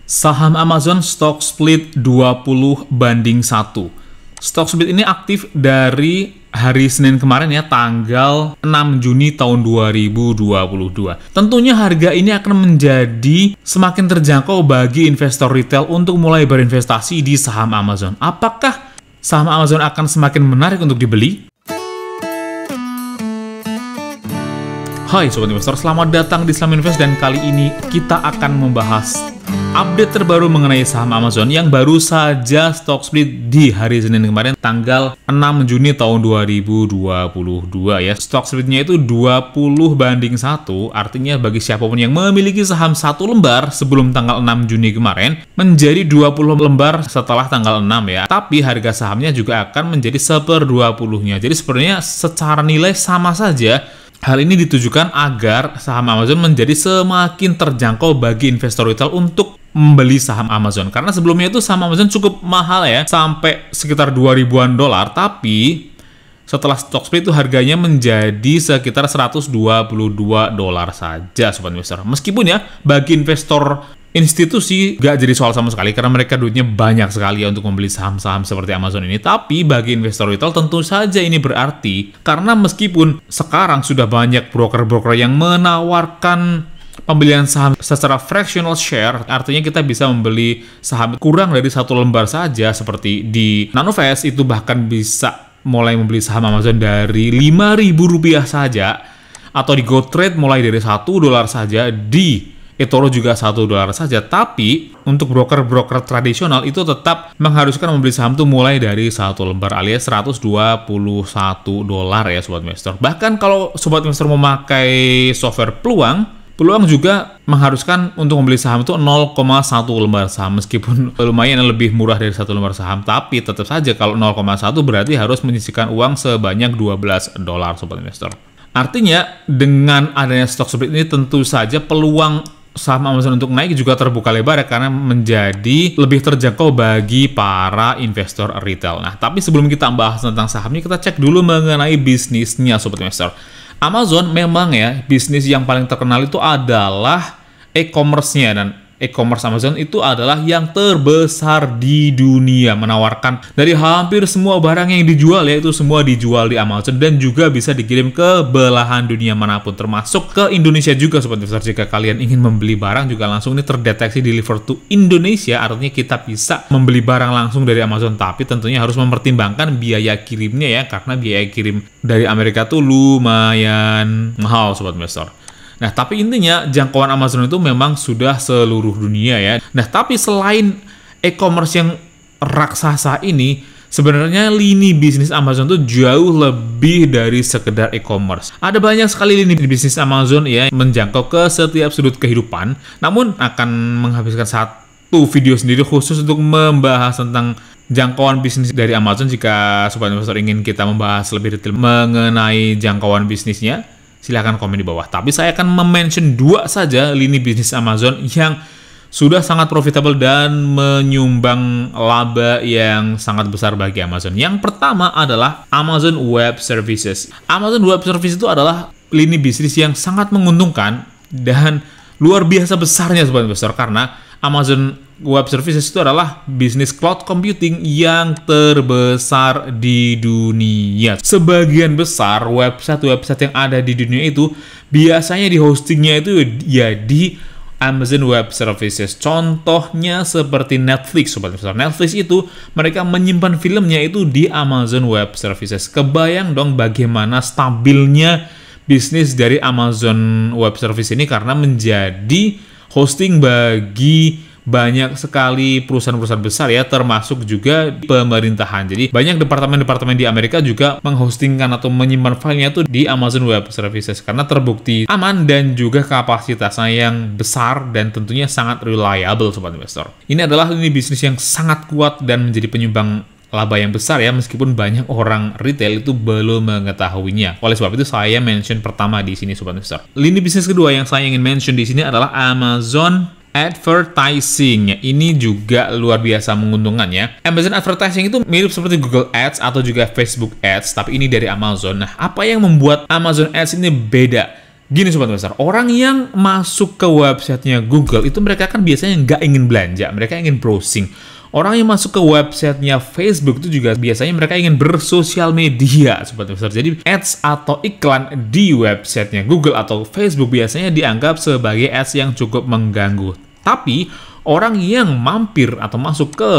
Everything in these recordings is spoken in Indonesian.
Saham Amazon stock split 20:1. Stock split ini aktif dari hari Senin kemarin ya, tanggal 6 Juni tahun 2022. Tentunya harga ini akan menjadi semakin terjangkau bagi investor retail untuk mulai berinvestasi di saham Amazon. Apakah saham Amazon akan semakin menarik untuk dibeli? Hai Sobat Investor, selamat datang di Islam Invest, dan kali ini kita akan membahas update terbaru mengenai saham Amazon yang baru saja stock split di hari Senin kemarin tanggal 6 Juni tahun 2022 ya. Stock splitnya itu 20:1, artinya bagi siapapun yang memiliki saham satu lembar sebelum tanggal 6 Juni kemarin menjadi 20 lembar setelah tanggal 6 ya. Tapi harga sahamnya juga akan menjadi 1/20-nya. Jadi sebenarnya secara nilai sama saja. Hal ini ditujukan agar saham Amazon menjadi semakin terjangkau bagi investor retail untuk membeli saham Amazon. Karena sebelumnya itu saham Amazon cukup mahal ya, sampai sekitar $2.000-an, tapi setelah stock split itu harganya menjadi sekitar $122 saja Sobat Investor. Meskipun ya bagi investor institusi gak jadi soal sama sekali karena mereka duitnya banyak sekali ya untuk membeli saham-saham seperti Amazon ini. Tapi bagi investor retail tentu saja ini berarti, karena meskipun sekarang sudah banyak broker-broker yang menawarkan pembelian saham secara fractional share, artinya kita bisa membeli saham kurang dari satu lembar saja, seperti di Nanovest itu bahkan bisa mulai membeli saham Amazon dari Rp5.000 saja, atau di GoTrade mulai dari $1 saja, di eToro juga $1 saja. Tapi untuk broker-broker tradisional itu tetap mengharuskan membeli saham itu mulai dari satu lembar alias $121 ya Sobat Investor. Bahkan kalau Sobat Investor memakai software Peluang juga mengharuskan untuk membeli saham itu 0,1 lembar saham, meskipun lumayan lebih murah dari satu lembar saham. Tapi tetap saja kalau 0,1 berarti harus menyisihkan uang sebanyak $12 Sobat Investor. Artinya dengan adanya stock split ini tentu saja peluang saham Amazon untuk naik juga terbuka lebar ya, karena menjadi lebih terjangkau bagi para investor retail. Nah, tapi sebelum kita bahas tentang sahamnya, kita cek dulu mengenai bisnisnya Sobat Investor. Amazon memang ya, bisnis yang paling terkenal itu adalah e-commerce-nya, dan e-commerce Amazon itu adalah yang terbesar di dunia, menawarkan dari hampir semua barang yang dijual ya, itu semua dijual di Amazon dan juga bisa dikirim ke belahan dunia manapun, termasuk ke Indonesia juga Sobat Investor. Jika kalian ingin membeli barang juga langsung ini terdeteksi deliver to Indonesia, artinya kita bisa membeli barang langsung dari Amazon, tapi tentunya harus mempertimbangkan biaya kirimnya ya, karena biaya kirim dari Amerika tuh lumayan mahal Sobat Investor. Nah, tapi intinya jangkauan Amazon itu memang sudah seluruh dunia ya. Nah, tapi selain e-commerce yang raksasa ini, sebenarnya lini bisnis Amazon itu jauh lebih dari sekedar e-commerce. Ada banyak sekali lini bisnis Amazon ya, menjangkau ke setiap sudut kehidupan. Namun akan menghabiskan satu video sendiri khusus untuk membahas tentang jangkauan bisnis dari Amazon. Jika Sobat Investor ingin kita membahas lebih detail mengenai jangkauan bisnisnya, silahkan komen di bawah. Tapi saya akan mention dua saja lini bisnis Amazon yang sudah sangat profitable dan menyumbang laba yang sangat besar bagi Amazon. Yang pertama adalah Amazon Web Services. Amazon Web Services itu adalah lini bisnis yang sangat menguntungkan dan luar biasa besarnya Sobat Investor, karena Amazon Web Services itu adalah bisnis cloud computing yang terbesar di dunia. Sebagian besar website-website yang ada di dunia itu biasanya di hostingnya itu ya di Amazon Web Services. Contohnya seperti Netflix Sobat Investor. Netflix itu mereka menyimpan filmnya itu di Amazon Web Services. Kebayang dong bagaimana stabilnya bisnis dari Amazon Web Service ini, karena menjadi hosting bagi banyak sekali perusahaan-perusahaan besar ya, termasuk juga pemerintahan. Jadi banyak departemen-departemen di Amerika juga menghostingkan atau menyimpan filenya tuh di Amazon Web Services, karena terbukti aman dan juga kapasitasnya yang besar dan tentunya sangat reliable Sobat Investor. Ini adalah lini bisnis yang sangat kuat dan menjadi penyumbang laba yang besar ya, meskipun banyak orang retail itu belum mengetahuinya. Oleh sebab itu saya mention pertama di sini Sobat Investor. Lini bisnis kedua yang saya ingin mention di sini adalah Amazon Advertising. Ini juga luar biasa menguntungkan ya. Amazon Advertising itu mirip seperti Google Ads atau juga Facebook Ads, tapi ini dari Amazon. Nah, apa yang membuat Amazon Ads ini beda Gini Sobat Investor, orang yang masuk ke websitenya Google itu mereka kan biasanya nggak ingin belanja, mereka ingin browsing. Orang yang masuk ke websitenya Facebook itu juga biasanya mereka ingin bersosial media, Sobat Investor. Jadi ads atau iklan di websitenya Google atau Facebook biasanya dianggap sebagai ads yang cukup mengganggu. Tapi orang yang mampir atau masuk ke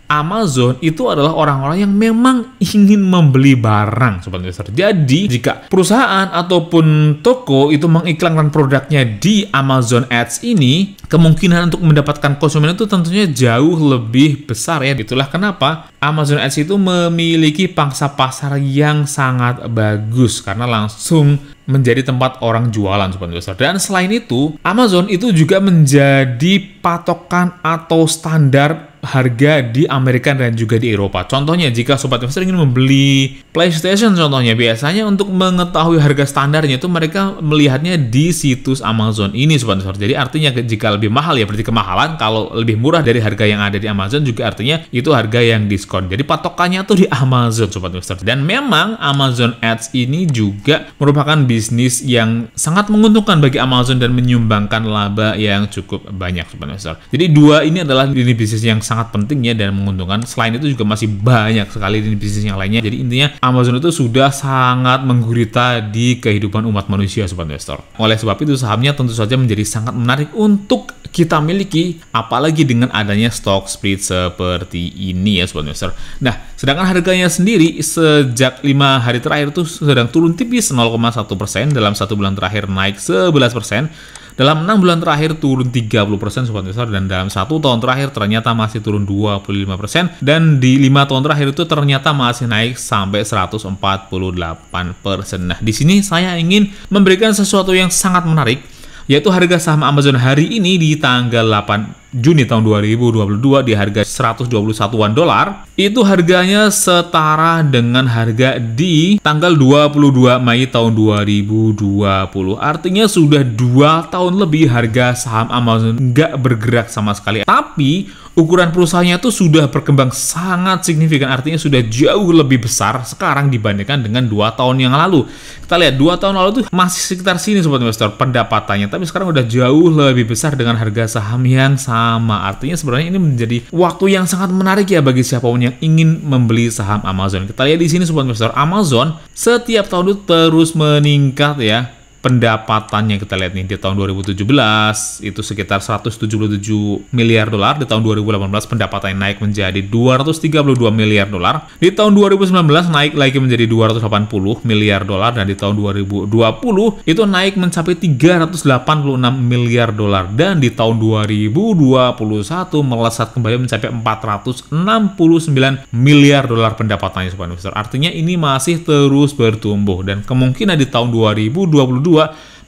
Amazon itu adalah orang-orang yang memang ingin membeli barang, Sobat Investor. Jadi, jika perusahaan ataupun toko itu mengiklankan produknya di Amazon Ads ini, kemungkinan untuk mendapatkan konsumen itu tentunya jauh lebih besar ya. Itulah kenapa Amazon Ads itu memiliki pangsa pasar yang sangat bagus karena langsung menjadi tempat orang jualan, Sobat Investor. Dan selain itu, Amazon itu juga menjadi patokan atau standar harga di Amerika dan juga di Eropa. Contohnya, jika Sobat Investor ingin membeli PlayStation contohnya, biasanya untuk mengetahui harga standarnya itu mereka melihatnya di situs Amazon ini, Sobat Investor. Jadi artinya jika lebih mahal ya berarti kemahalan, kalau lebih murah dari harga yang ada di Amazon juga artinya itu harga yang diskon. Jadi patokannya tuh di Amazon, Sobat Investor. Dan memang Amazon Ads ini juga merupakan bisnis yang sangat menguntungkan bagi Amazon dan menyumbangkan laba yang cukup banyak, Sobat Investor. Jadi dua ini adalah lini bisnis yang sangat penting ya dan menguntungkan. Selain itu juga masih banyak sekali lini bisnis yang lainnya. Jadi intinya Amazon itu sudah sangat menggurita di kehidupan umat manusia, Sobat Investor. Oleh sebab itu sahamnya tentu saja menjadi sangat menarik untuk kita miliki, apalagi dengan adanya stock split seperti ini ya, Sobat Investor. Nah, sedangkan harganya sendiri sejak 5 hari terakhir itu sedang turun tipis 0,1%, dalam 1 bulan terakhir naik 11%. Dalam 6 bulan terakhir turun 30%, Sobat Investor, dan dalam 1 tahun terakhir ternyata masih turun 25%, dan di 5 tahun terakhir itu ternyata masih naik sampai 148%. Nah, di sini saya ingin memberikan sesuatu yang sangat menarik, yaitu harga saham Amazon hari ini di tanggal 8 Juni tahun 2022 di harga 121-an dolar. Itu harganya setara dengan harga di tanggal 22 Mei tahun 2020. Artinya sudah 2 tahun lebih harga saham Amazon nggak bergerak sama sekali. Tapi ukuran perusahaannya itu sudah berkembang sangat signifikan. Artinya sudah jauh lebih besar sekarang dibandingkan dengan 2 tahun yang lalu. Kita lihat 2 tahun lalu tuh masih sekitar sini, Sobat Investor, pendapatannya. Tapi sekarang udah jauh lebih besar dengan harga saham yang sama. Artinya sebenarnya ini menjadi waktu yang sangat menarik ya bagi siapapun yang ingin membeli saham Amazon. Kita lihat di sini, Sobat Investor, Amazon setiap tahun itu terus meningkat ya. Pendapatannya kita lihat nih di tahun 2017 itu sekitar 177 miliar dolar, di tahun 2018 pendapatannya naik menjadi 232 miliar dolar, di tahun 2019 naik lagi menjadi 280 miliar dolar, dan di tahun 2020 itu naik mencapai 386 miliar dolar, dan di tahun 2021 melesat kembali mencapai 469 miliar dolar pendapatannya, Sobat Investor. Artinya ini masih terus bertumbuh, dan kemungkinan di tahun 2022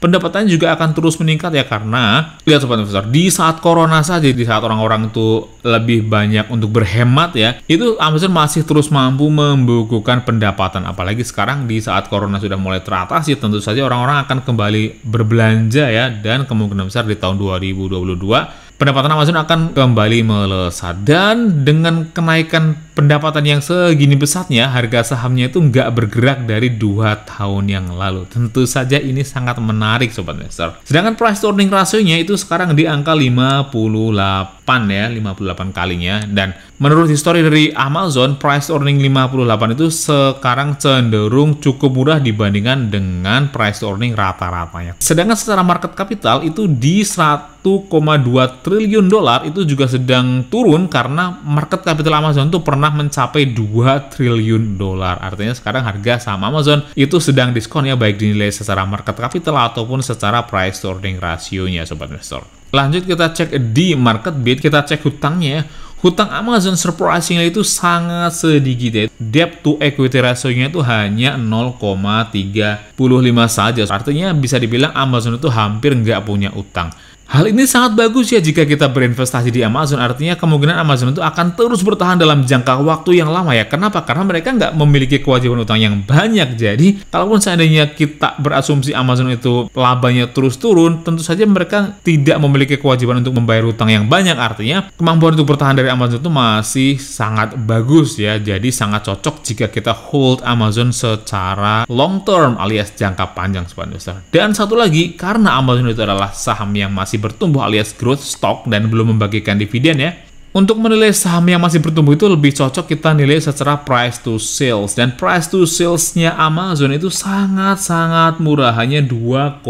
pendapatannya juga akan terus meningkat ya, karena lihat Sobat Investor, di saat corona saja, di saat orang-orang itu lebih banyak untuk berhemat ya, itu Amazon masih terus mampu membukukan pendapatan. Apalagi sekarang di saat corona sudah mulai teratasi, tentu saja orang-orang akan kembali berbelanja ya, dan kemungkinan besar di tahun 2022 pendapatan Amazon akan kembali melesat. Dan dengan kenaikan pendapatan yang segini besarnya, harga sahamnya itu nggak bergerak dari 2 tahun yang lalu. Tentu saja ini sangat menarik, Sobat Investor. Sedangkan price to earning ratio-nya itu sekarang di angka 58 ya, 58 kalinya. Dan menurut histori dari Amazon, price to earning 58 itu sekarang cenderung cukup murah dibandingkan dengan price to earning rata-ratanya. Sedangkan secara market capital itu di 1,2 triliun dolar itu juga sedang turun karena market capital Amazon itu pernah mencapai 2 triliun dolar. Artinya sekarang harga saham Amazon itu sedang diskon ya, baik dinilai secara market capital ataupun secara price to earning ratio-nya, Sobat Investor. Lanjut kita cek di MarketBeat, kita cek hutangnya. Hutang Amazon surprisingly itu sangat sedikit ya. Debt to equity ratio-nya itu hanya 0,35 saja. Artinya bisa dibilang Amazon itu hampir nggak punya utang. Hal ini sangat bagus ya jika kita berinvestasi di Amazon, artinya kemungkinan Amazon itu akan terus bertahan dalam jangka waktu yang lama ya. Kenapa? Karena mereka nggak memiliki kewajiban utang yang banyak. Jadi, kalaupun seandainya kita berasumsi Amazon itu labanya terus turun, tentu saja mereka tidak memiliki kewajiban untuk membayar utang yang banyak. Artinya, kemampuan untuk bertahan dari Amazon itu masih sangat bagus ya. Jadi, sangat cocok jika kita hold Amazon secara long term alias jangka panjang, Sobat Investor. Dan satu lagi, karena Amazon itu adalah saham yang masih bertumbuh alias growth stock dan belum membagikan dividen ya. Untuk menilai saham yang masih bertumbuh itu lebih cocok kita nilai secara price to sales, dan price to sales-nya Amazon itu sangat-sangat murah, hanya 2,6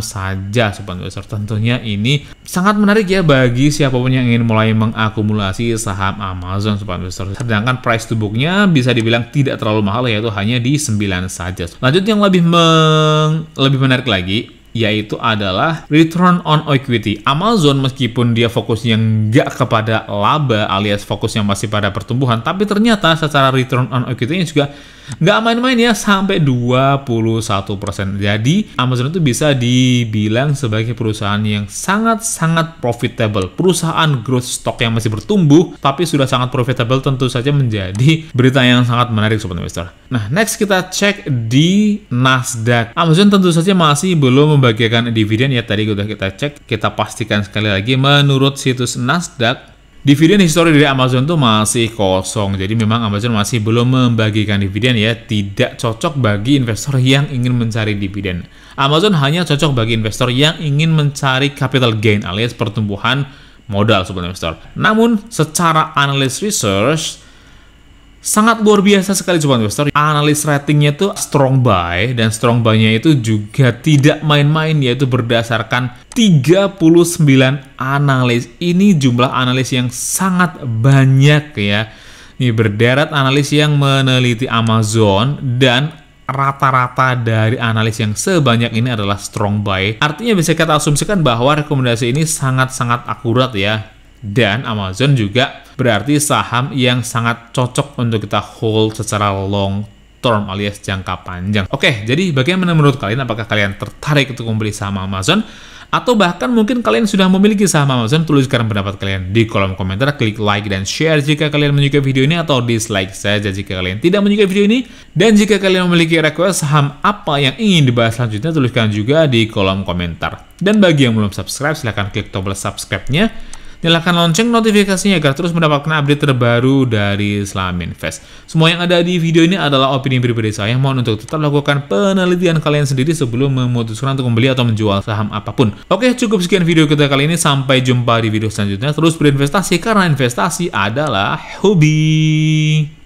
saja Sobat Investor. Tentunya ini sangat menarik ya bagi siapapun yang ingin mulai mengakumulasi saham Amazon Sobat Investor. Sedangkan price to book-nya bisa dibilang tidak terlalu mahal, yaitu hanya di 9 saja. Lanjut yang lebih menarik lagi, yaitu adalah return on equity. Amazon meskipun dia fokusnya nggak kepada laba alias fokusnya masih pada pertumbuhan, tapi ternyata secara return on equity-nya juga nggak main-main ya, sampai 21%. Jadi Amazon itu bisa dibilang sebagai perusahaan yang sangat-sangat profitable. Perusahaan growth stock yang masih bertumbuh, tapi sudah sangat profitable, tentu saja menjadi berita yang sangat menarik Sobat Investor. Nah, next kita cek di Nasdaq. Amazon tentu saja masih belum membagikan dividen ya, tadi sudah kita cek. Kita pastikan sekali lagi, menurut situs Nasdaq, dividen histori dari Amazon tuh masih kosong. Jadi memang Amazon masih belum membagikan dividen ya. Tidak cocok bagi investor yang ingin mencari dividen. Amazon hanya cocok bagi investor yang ingin mencari capital gain alias pertumbuhan modal Sobat Investor. Namun secara analis research sangat luar biasa sekali Sobat Investor. Analis ratingnya itu strong buy, dan strong buy-nya itu juga tidak main-main, yaitu berdasarkan 39 analis. Ini jumlah analis yang sangat banyak ya. Ini berderet analis yang meneliti Amazon, dan rata-rata dari analis yang sebanyak ini adalah strong buy. Artinya bisa kita asumsikan bahwa rekomendasi ini sangat-sangat akurat ya. Dan Amazon juga berarti saham yang sangat cocok untuk kita hold secara long term alias jangka panjang. Oke, jadi bagaimana menurut kalian? Apakah kalian tertarik untuk membeli saham Amazon? Atau bahkan mungkin kalian sudah memiliki saham Amazon? Tuliskan pendapat kalian di kolom komentar, klik like dan share jika kalian menyukai video ini, atau dislike saja jika kalian tidak menyukai video ini. Dan jika kalian memiliki request saham apa yang ingin dibahas selanjutnya, tuliskan juga di kolom komentar. Dan bagi yang belum subscribe, silahkan klik tombol subscribe-nya. Nyalakan lonceng notifikasinya agar terus mendapatkan update terbaru dari Islam Invest. Semua yang ada di video ini adalah opini pribadi saya. Mohon untuk tetap lakukan penelitian kalian sendiri sebelum memutuskan untuk membeli atau menjual saham apapun. Oke, cukup sekian video kita kali ini. Sampai jumpa di video selanjutnya. Terus berinvestasi, karena investasi adalah hobi.